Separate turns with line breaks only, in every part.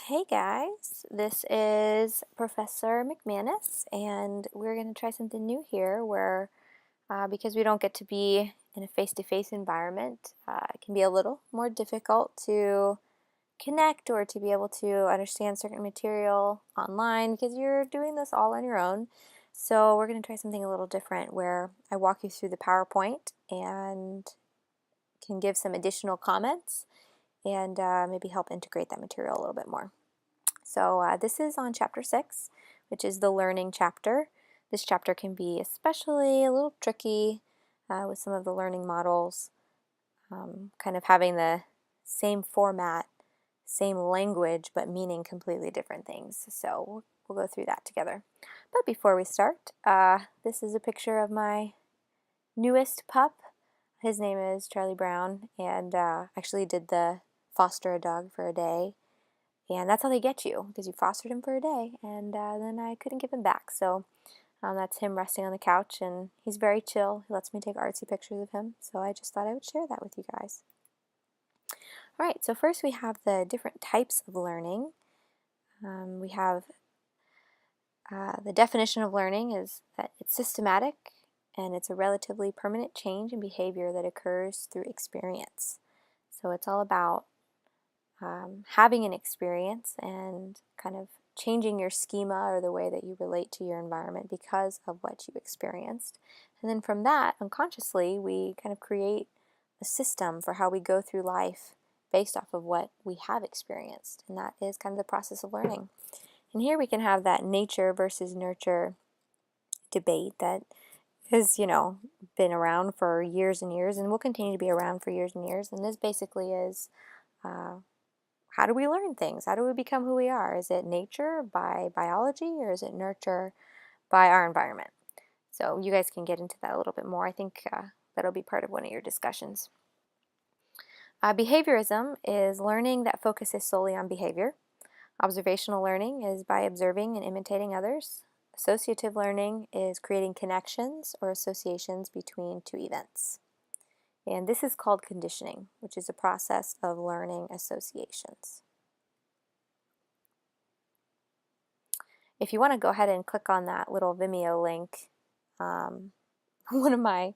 Hey guys, this is Professor McManus, and we're going to try something new here where, because we don't get to be in a face-to-face environment, it can be a little more difficult to connect or to be able to understand certain material online because you're doing this all on your own. So we're going to try something a little different where I walk you through the PowerPoint and can give some additional comments and maybe help integrate that material a little bit more. So this is on chapter 6, which is the learning chapter. This chapter can be especially a little tricky with some of the learning models, kind of having the same format, same language, but meaning completely different things. So we'll go through that together. But before we start, this is a picture of my newest pup. His name is Charlie Brown, and actually did the foster a dog for a day. And that's how they get you, because you fostered him for a day, and then I couldn't give him back. So that's him resting on the couch, and he's very chill. He lets me take artsy pictures of him, so I just thought I would share that with you guys. All right, so first we have the different types of learning. We have the definition of learning is that it's systematic, and it's a relatively permanent change in behavior that occurs through experience. So it's all about having an experience and kind of changing your schema or the way that you relate to your environment because of what you experienced. And then from that, unconsciously, we kind of create a system for how we go through life based off of what we have experienced. And that is kind of the process of learning. And here we can have that nature versus nurture debate that has, been around for years and years and will continue to be around for years and years. And this basically is how do we learn things? How do we become who we are? Is it nature by biology, or is it nurture by our environment? So you guys can get into that a little bit more. I think that'll be part of one of your discussions. Behaviorism is learning that focuses solely on behavior. Observational learning is by observing and imitating others. Associative learning is creating connections or associations between two events. And this is called conditioning, which is a process of learning associations. If you want to go ahead and click on that little Vimeo link, one of my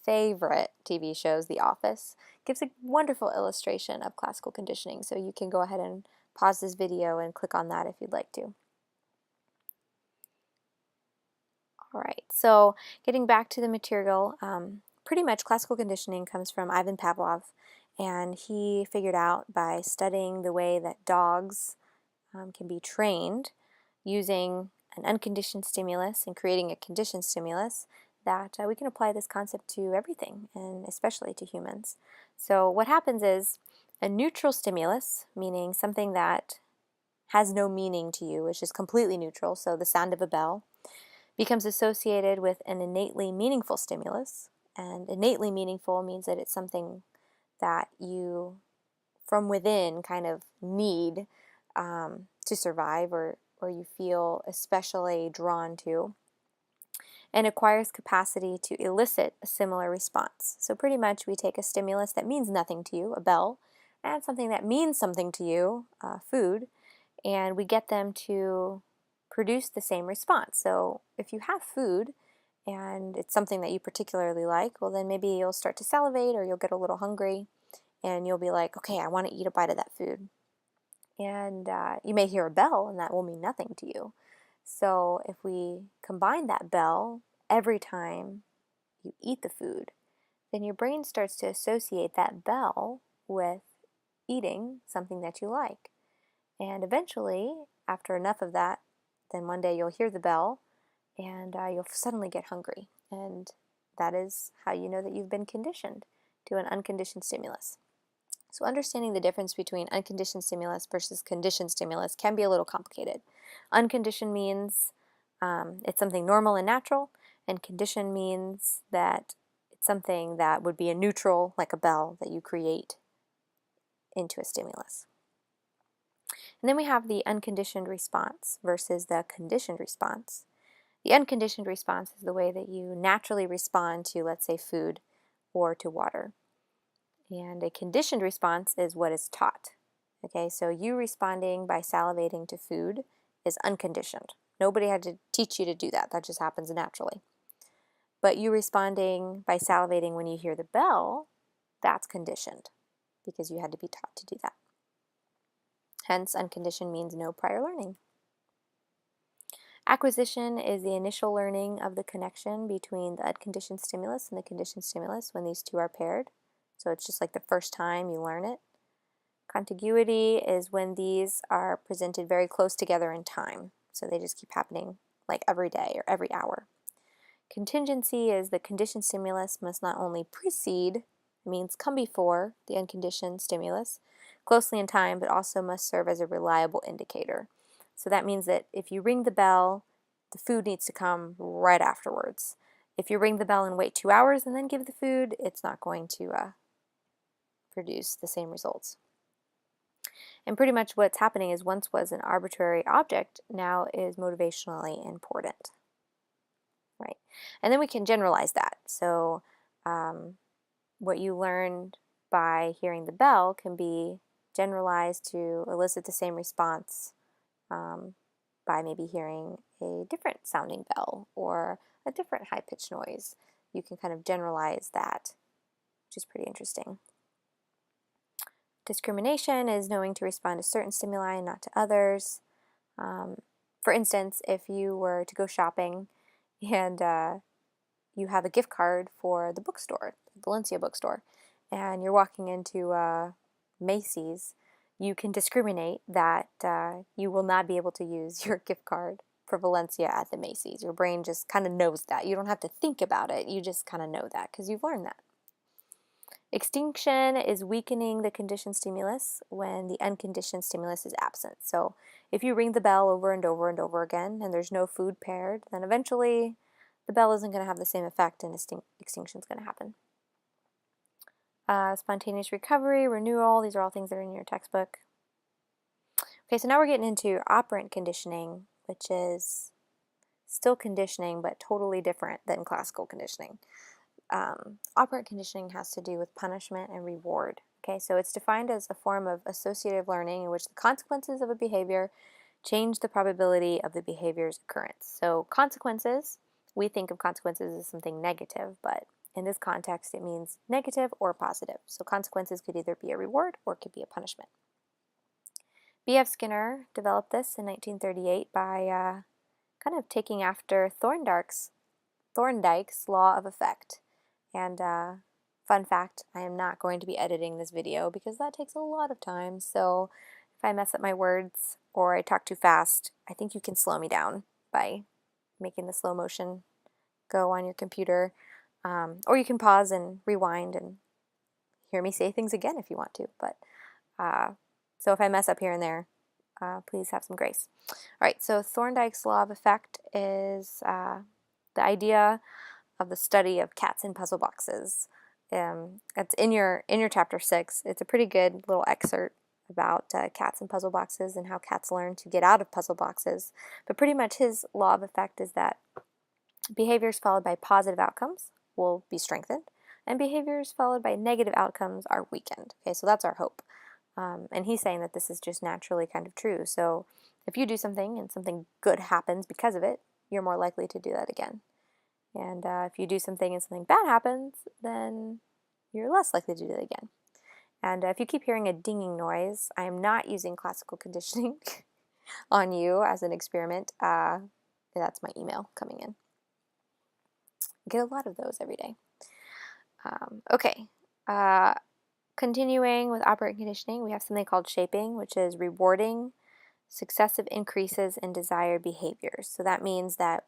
favorite TV shows, The Office, gives a wonderful illustration of classical conditioning. So you can go ahead and pause this video and click on that if you'd like to. All right, so getting back to the material, pretty much classical conditioning comes from Ivan Pavlov, and he figured out by studying the way that dogs can be trained using an unconditioned stimulus and creating a conditioned stimulus that we can apply this concept to everything, and especially to humans. So what happens is a neutral stimulus, meaning something that has no meaning to you, which is completely neutral, so the sound of a bell, becomes associated with an innately meaningful stimulus. And innately meaningful means that it's something that you, from within, kind of need to survive, or you feel especially drawn to, and acquires capacity to elicit a similar response. So pretty much we take a stimulus that means nothing to you, a bell, and something that means something to you, food, and we get them to produce the same response. So if you have food and it's something that you particularly like, well then maybe you'll start to salivate, or you'll get a little hungry and you'll be like, okay, I want to eat a bite of that food. And you may hear a bell, and that will mean nothing to you. So if we combine that bell every time you eat the food, then your brain starts to associate that bell with eating something that you like. And eventually, after enough of that, then one day you'll hear the bell, and you'll suddenly get hungry. And that is how you know that you've been conditioned to an unconditioned stimulus. So understanding the difference between unconditioned stimulus versus conditioned stimulus can be a little complicated. Unconditioned means it's something normal and natural, and conditioned means that it's something that would be a neutral, like a bell, that you create into a stimulus. And then we have the unconditioned response versus the conditioned response. The unconditioned response is the way that you naturally respond to, let's say, food or to water. And a conditioned response is what is taught. Okay, so you responding by salivating to food is unconditioned. Nobody had to teach you to do that. That just happens naturally. But you responding by salivating when you hear the bell, that's conditioned because you had to be taught to do that. Hence, unconditioned means no prior learning. Acquisition is the initial learning of the connection between the unconditioned stimulus and the conditioned stimulus when these two are paired. So it's just like the first time you learn it. Contiguity is when these are presented very close together in time. So they just keep happening like every day or every hour. Contingency is the conditioned stimulus must not only precede, it means come before the unconditioned stimulus, closely in time, but also must serve as a reliable indicator. So that means that if you ring the bell, the food needs to come right afterwards. If you ring the bell and wait 2 hours and then give the food, it's not going to produce the same results. And pretty much what's happening is once was an arbitrary object, now is motivationally important. Right. And then we can generalize that. So what you learned by hearing the bell can be generalized to elicit the same response by maybe hearing a different sounding bell or a different high-pitched noise. You can kind of generalize that, which is pretty interesting. Discrimination is knowing to respond to certain stimuli and not to others. For instance, if you were to go shopping and you have a gift card for the bookstore, the Valencia bookstore, and you're walking into Macy's, you can discriminate that you will not be able to use your gift card for Valencia at the Macy's. Your brain just kind of knows that. You don't have to think about it. You just kind of know that because you've learned that. Extinction is weakening the conditioned stimulus when the unconditioned stimulus is absent. So if you ring the bell over and over and over again and there's no food paired, then eventually the bell isn't going to have the same effect and extinction is going to happen. Spontaneous recovery, renewal, these are all things that are in your textbook. Okay, so now we're getting into operant conditioning, which is still conditioning but totally different than classical conditioning. Operant conditioning has to do with punishment and reward. Okay, so it's defined as a form of associative learning in which the consequences of a behavior change the probability of the behavior's occurrence. So consequences, we think of consequences as something negative, but in this context it means negative or positive. So consequences could either be a reward or it could be a punishment. B.F. Skinner developed this in 1938 by kind of taking after Thorndike's law of effect. And fun fact, I am not going to be editing this video because that takes a lot of time. So if I mess up my words or I talk too fast, I think you can slow me down by making the slow motion go on your computer. Or you can pause and rewind and hear me say things again if you want to. But so if I mess up here and there, please have some grace. All right, so Thorndike's law of effect is the idea of the study of cats in puzzle boxes. It's in your chapter 6. It's a pretty good little excerpt about cats in puzzle boxes and how cats learn to get out of puzzle boxes. But pretty much his law of effect is that behaviors followed by positive outcomes will be strengthened, and behaviors followed by negative outcomes are weakened. Okay, so that's our hope. And he's saying that this is just naturally kind of true. So if you do something and something good happens because of it, you're more likely to do that again. And if you do something and something bad happens, then you're less likely to do that again. And if you keep hearing a dinging noise, I am not using classical conditioning on you as an experiment. That's my email coming in. I get a lot of those every day. Okay. Continuing with operant conditioning, we have something called shaping, which is rewarding successive increases in desired behaviors. So that means that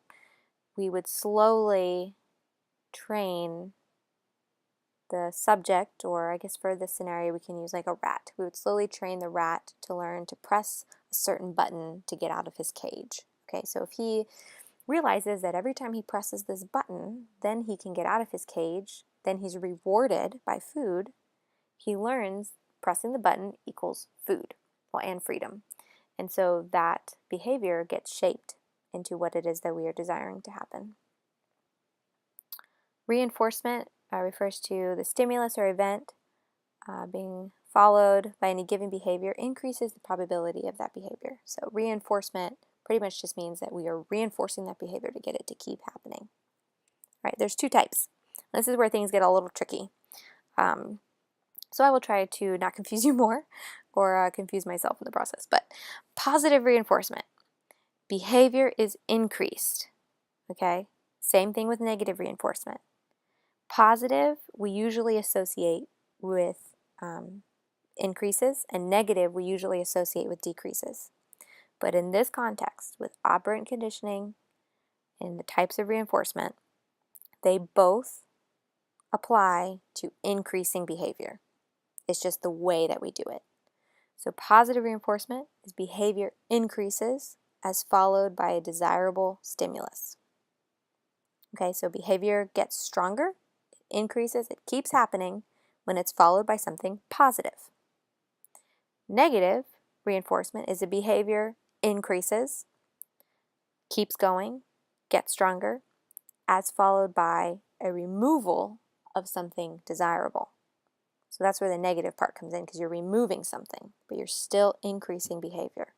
we would slowly train the subject, or I guess for this scenario we can use like a rat. We would slowly train the rat to learn to press a certain button to get out of his cage. Okay, so if he realizes that every time he presses this button, then he can get out of his cage, then he's rewarded by food, he learns pressing the button equals food, well, and freedom. And so that behavior gets shaped into what it is that we are desiring to happen. Reinforcement refers to the stimulus or event being followed by any given behavior increases the probability of that behavior. So reinforcement pretty much just means that we are reinforcing that behavior to get it to keep happening. Right? There's two types. This is where things get a little tricky. So I will try to not confuse you more or confuse myself in the process. But positive reinforcement. Behavior is increased. Okay? Same thing with negative reinforcement. Positive, we usually associate with increases, and negative, we usually associate with decreases. But in this context, with operant conditioning and the types of reinforcement, they both apply to increasing behavior. It's just the way that we do it. So positive reinforcement is behavior increases as followed by a desirable stimulus. Okay, so behavior gets stronger, it increases, it keeps happening when it's followed by something positive. Negative reinforcement is a behavior increases, keeps going, gets stronger, as followed by a removal of something desirable. So that's where the negative part comes in, because you're removing something, but you're still increasing behavior.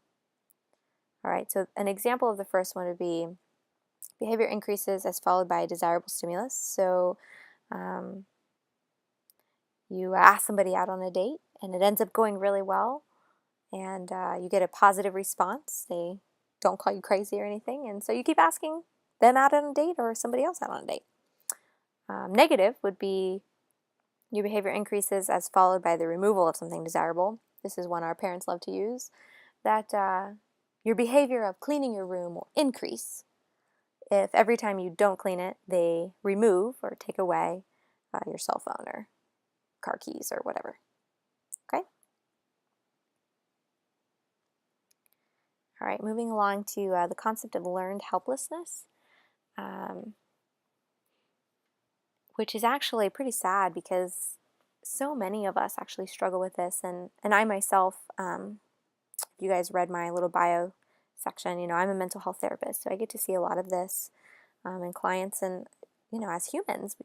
All right, so an example of the first one would be behavior increases as followed by a desirable stimulus. So you ask somebody out on a date, and it ends up going really well, and you get a positive response. They don't call you crazy or anything, and so you keep asking them out on a date or somebody else out on a date. Negative would be your behavior increases as followed by the removal of something desirable. This is one our parents love to use, that your behavior of cleaning your room will increase if every time you don't clean it, they remove or take away your cell phone or car keys or whatever. Okay? All right, moving along to the concept of learned helplessness, which is actually pretty sad because so many of us actually struggle with this, and I myself, you guys read my little bio section, I'm a mental health therapist, so I get to see a lot of this in clients, and as humans,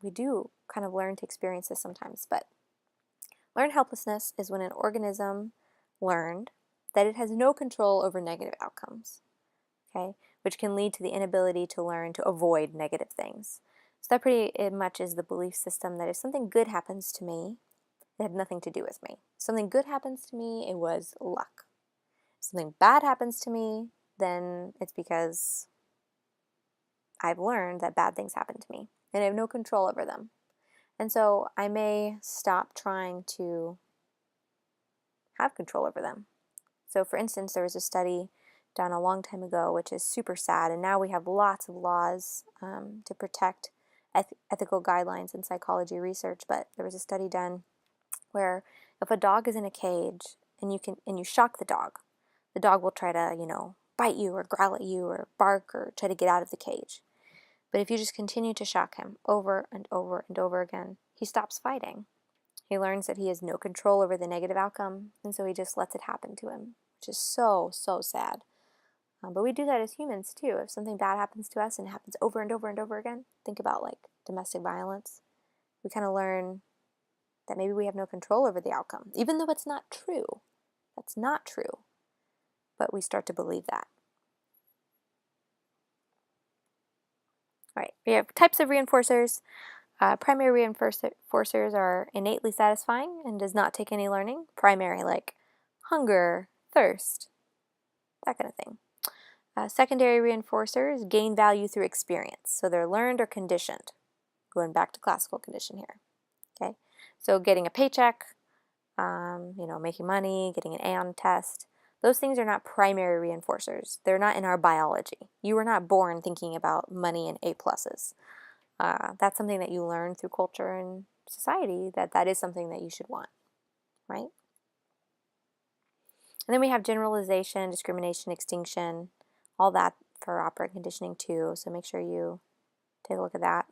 we do kind of learn to experience this sometimes. But learned helplessness is when an organism learned that it has no control over negative outcomes, okay, which can lead to the inability to learn to avoid negative things. So that pretty much is the belief system that if something good happens to me, it had nothing to do with me. If something good happens to me, it was luck. If something bad happens to me, then it's because I've learned that bad things happen to me, and I have no control over them. And so I may stop trying to have control over them. So for instance, there was a study done a long time ago, which is super sad, and now we have lots of laws to protect ethical guidelines in psychology research, but there was a study done where if a dog is in a cage and you shock the dog will try to, bite you or growl at you or bark or try to get out of the cage. But if you just continue to shock him over and over and over again, he stops fighting. He learns that he has no control over the negative outcome, and so he just lets it happen to him, which is so, so sad. But we do that as humans too. If something bad happens to us and it happens over and over and over again, think about like domestic violence. We kind of learn that maybe we have no control over the outcome, even though it's not true. That's not true. But we start to believe that. All right, we have types of reinforcers. Primary reinforcers are innately satisfying and does not take any learning. Primary, like hunger, thirst, that kind of thing. Secondary reinforcers gain value through experience. So they're learned or conditioned. Going back to classical condition here. Okay, so getting a paycheck, making money, getting an A on a test, those things are not primary reinforcers. They're not in our biology. You were not born thinking about money and A pluses. That's something that you learn through culture and society, that is something that you should want, right? And then we have generalization, discrimination, extinction, all that for operant conditioning too, so make sure you take a look at that,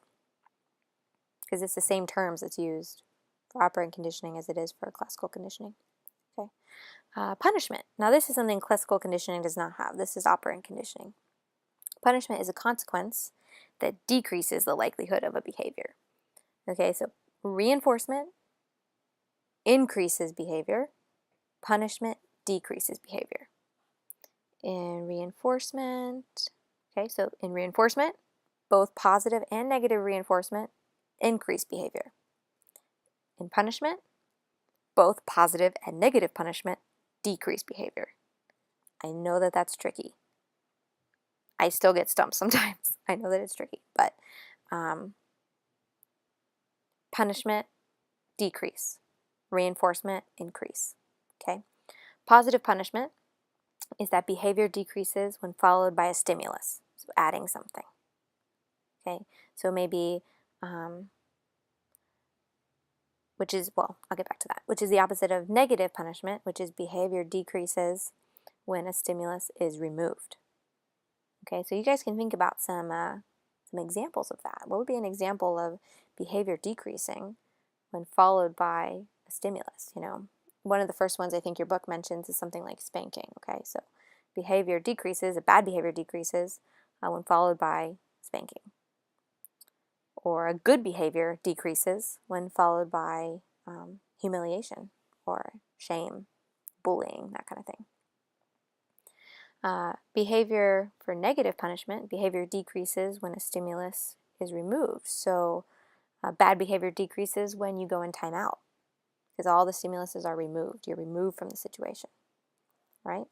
because it's the same terms that's used for operant conditioning as it is for classical conditioning. Okay. Punishment. Now this is something classical conditioning does not have. This is operant conditioning. Punishment is a consequence that decreases the likelihood of a behavior. Okay, so reinforcement increases behavior. Punishment decreases behavior. In reinforcement, okay, so in reinforcement, both positive and negative reinforcement increase behavior. In punishment, both positive and negative punishment decrease behavior. I know that that's tricky. I still get stumped sometimes. I know that it's tricky, but punishment, decrease. Reinforcement, increase. Okay? Positive punishment is that behavior decreases when followed by a stimulus, so adding something. Okay? So maybe, I'll get back to that, which is the opposite of negative punishment, which is behavior decreases when a stimulus is removed. Okay, so you guys can think about some examples of that. What would be an example of behavior decreasing when followed by a stimulus? You know, one of the first ones I think your book mentions is something like spanking. Okay, so behavior decreases, a bad behavior decreases when followed by spanking. Or a good behavior decreases when followed by humiliation or shame, bullying, that kind of thing. Behavior for negative punishment, behavior decreases when a stimulus is removed. So bad behavior decreases when you go in timeout because all the stimuluses are removed. You're removed from the situation, right?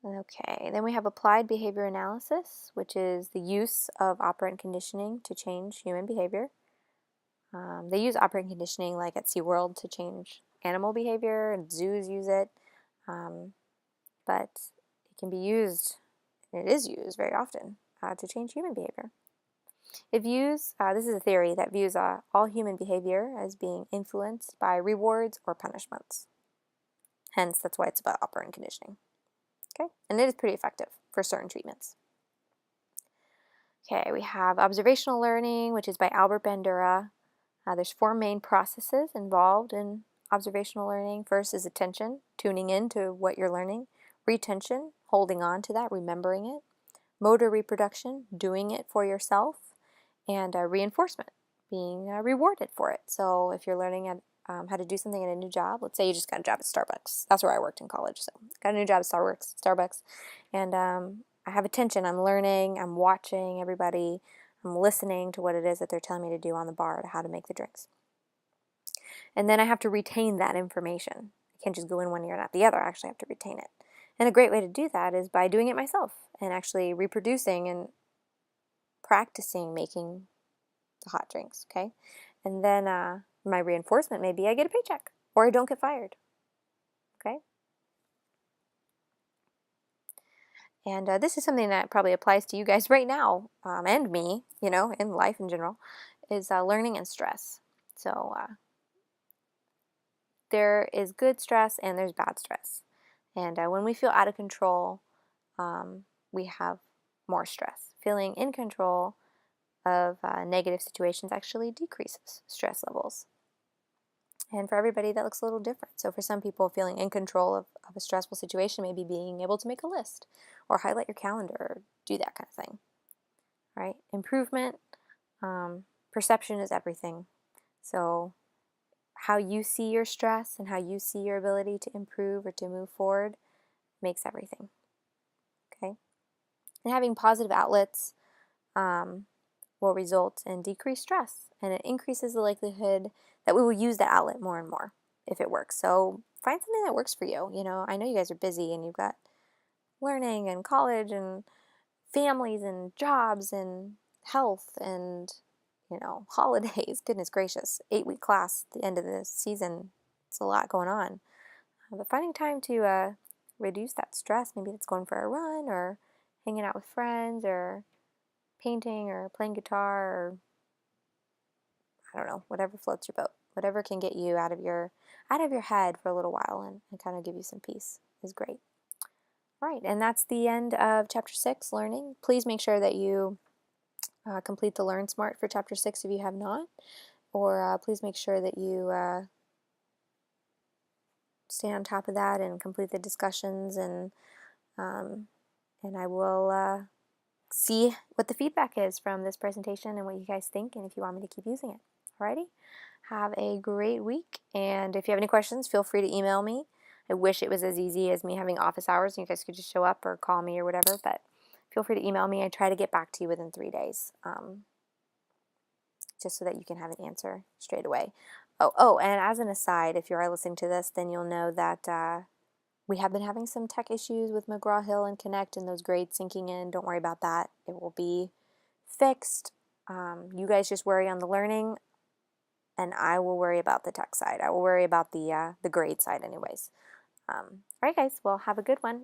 Okay, then we have applied behavior analysis, which is the use of operant conditioning to change human behavior. They use operant conditioning like at SeaWorld to change animal behavior, and zoos use it, but it can be used, and it is used very often, to change human behavior. It views, this is a theory that views all human behavior as being influenced by rewards or punishments. Hence, that's why it's about operant conditioning. Okay, and it is pretty effective for certain treatments. Okay, we have observational learning, which is by Albert Bandura. There's 4 main processes involved in observational learning. First is attention, tuning in to what you're learning. Retention, holding on to that, remembering it. Motor reproduction, doing it for yourself. And reinforcement, being rewarded for it. So if you're learning how to do something at a new job, let's say you just got a job at Starbucks. That's where I worked in college. So got a new job at Starbucks, and I have attention. I'm learning, I'm watching everybody, I'm listening to what it is that they're telling me to do on the bar, how to make the drinks. And then I have to retain that information. I can't just go in one ear and out the other. I actually have to retain it. And a great way to do that is by doing it myself and actually reproducing and practicing making the hot drinks, okay? And then my reinforcement may be I get a paycheck or I don't get fired, okay? And this is something that probably applies to you guys right now and me, you know, in life in general, is learning and stress. So there is good stress and there's bad stress. And when we feel out of control, we have more stress. Feeling in control of negative situations actually decreases stress levels. And for everybody, that looks a little different. So for some people, feeling in control of a stressful situation may be being able to make a list or highlight your calendar or do that kind of thing, right? Improvement, perception is everything. So how you see your stress and how you see your ability to improve or to move forward makes everything, okay? And having positive outlets will result in decreased stress, and it increases the likelihood that we will use that outlet more and more if it works. So find something that works for you. You know, I know you guys are busy and you've got learning and college and families and jobs and health and, you know, holidays. Goodness gracious, 8-week class at the end of the season. It's a lot going on. But finding time to reduce that stress, maybe it's going for a run or hanging out with friends or painting or playing guitar or I don't know, whatever floats your boat, whatever can get you out of your head for a little while and kind of give you some peace is great. All right, and that's the end of Chapter 6, Learning. Please make sure that you complete the Learn Smart for Chapter 6 if you have not, or please make sure that you stay on top of that and complete the discussions, and I will see what the feedback is from this presentation and what you guys think, and if you want me to keep using it. Alrighty? Have a great week, and if you have any questions, feel free to email me. I wish it was as easy as me having office hours and you guys could just show up or call me or whatever, but feel free to email me. I try to get back to you within 3 days, just so that you can have an answer straight away. And as an aside, if you are listening to this, then you'll know that we have been having some tech issues with McGraw-Hill and Connect and those grades sinking in. Don't worry about that. It will be fixed. You guys just worry on the learning, and I will worry about the tech side. I will worry about the grade side anyways. All right, guys. Well, have a good one.